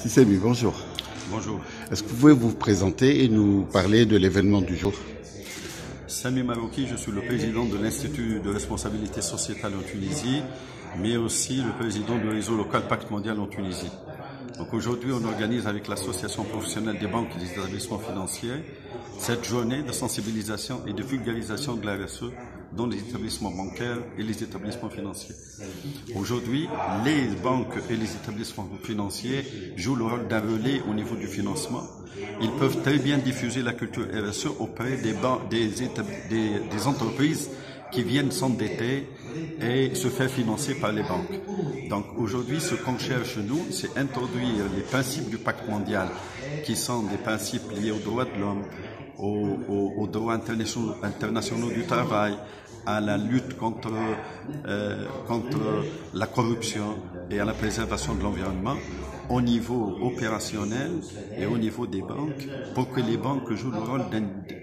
Sissemi, bonjour. Bonjour. Est-ce que vous pouvez vous présenter et nous parler de l'événement du jour? Sami Marouki, je suis le président de l'Institut de responsabilité sociétale en Tunisie, mais aussi le président du réseau local Pacte mondial en Tunisie. Donc aujourd'hui, on organise avec l'association professionnelle des banques et des établissements financiers cette journée de sensibilisation et de vulgarisation de la RSE dans les établissements bancaires et les établissements financiers. Aujourd'hui, les banques et les établissements financiers jouent le rôle d'un relais au niveau du financement. Ils peuvent très bien diffuser la culture RSE auprès des entreprises qui viennent s'endetter et se faire financer par les banques. Donc aujourd'hui, ce qu'on cherche, nous, c'est introduire les principes du pacte mondial, qui sont des principes liés aux droits de l'homme, aux droits internationaux du travail, à la lutte contre la corruption et à la préservation de l'environnement, au niveau opérationnel et au niveau des banques, pour que les banques jouent le rôle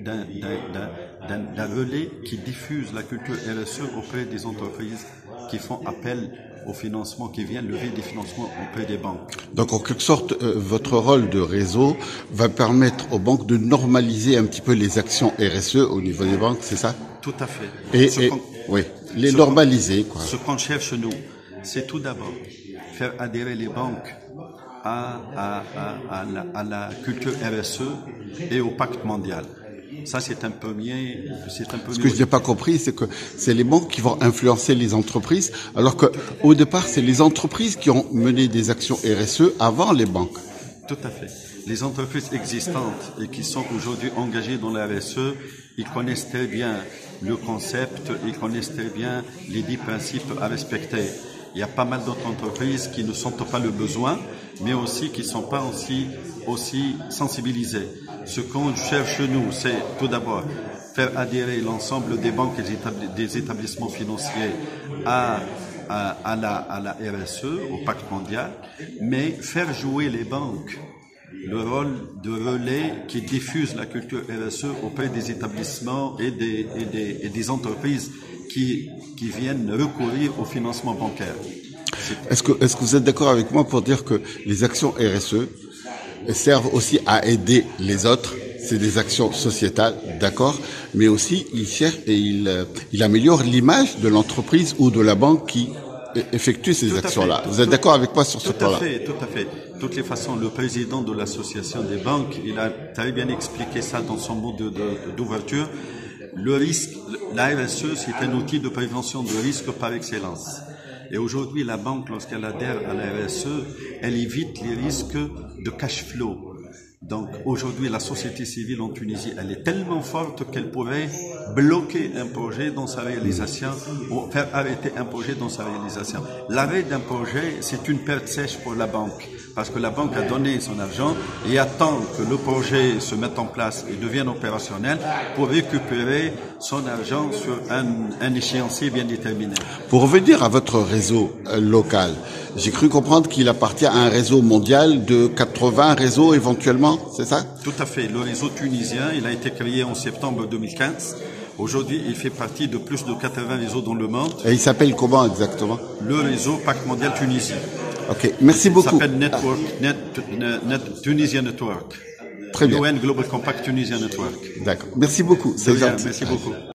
d'un relais qui diffuse la culture RSE auprès des entreprises qui font appel au financement, qui viennent lever des financements auprès des banques. Donc en quelque sorte, votre rôle de réseau va permettre aux banques de normaliser un petit peu les actions RSE au niveau des banques, c'est ça? Tout à fait. Oui, les normaliser, quoi. Ce qu'on cherche, nous, c'est tout d'abord faire adhérer les banques à la culture RSE et au pacte mondial. Ça, c'est un premier. Ce que je n'ai pas compris, c'est que c'est les banques qui vont influencer les entreprises, alors que au départ, c'est les entreprises qui ont mené des actions RSE avant les banques. Tout à fait. Les entreprises existantes et qui sont aujourd'hui engagées dans la RSE, ils connaissent très bien le concept, ils connaissent très bien les 10 principes à respecter. Il y a pas mal d'autres entreprises qui ne sentent pas le besoin, mais aussi qui ne sont pas aussi sensibilisées. Ce qu'on cherche, nous, c'est tout d'abord faire adhérer l'ensemble des banques et des établissements financiers à la RSE, au pacte mondial, mais faire jouer les banques le rôle de relais qui diffuse la culture RSE auprès des établissements et des entreprises qui viennent recourir au financement bancaire. Est-ce que vous êtes d'accord avec moi pour dire que les actions RSE servent aussi à aider les autres? C'est des actions sociétales, d'accord, mais aussi il cherche et il améliore l'image de l'entreprise ou de la banque qui effectue ces actions-là. Vous êtes d'accord avec moi sur ce point-là? Tout à fait. De toutes les façons, le président de l'association des banques, il a très bien expliqué ça dans son mot d'ouverture. Le risque, la RSE, c'est un outil de prévention de risque par excellence. Et aujourd'hui, la banque, lorsqu'elle adhère à la RSE, elle évite les risques de cash flow. Donc aujourd'hui, la société civile en Tunisie, elle est tellement forte qu'elle pourrait bloquer un projet dans sa réalisation ou faire arrêter un projet dans sa réalisation. L'arrêt d'un projet, c'est une perte sèche pour la banque, parce que la banque a donné son argent et attend que le projet se mette en place et devienne opérationnel pour récupérer son argent sur un échéancier bien déterminé. Pour revenir à votre réseau local, j'ai cru comprendre qu'il appartient à un réseau mondial de 80 réseaux éventuellement, c'est ça? Tout à fait. Le réseau tunisien, il a été créé en septembre 2015. Aujourd'hui, il fait partie de plus de 80 réseaux dans le monde. Et il s'appelle comment exactement? Le réseau Pacte mondial Tunisie. Ok, merci beaucoup. Il s'appelle Tunisia Network. Très bien. UN Global Compact Tunisia Network. D'accord. Merci beaucoup. C'est gentil. Merci beaucoup.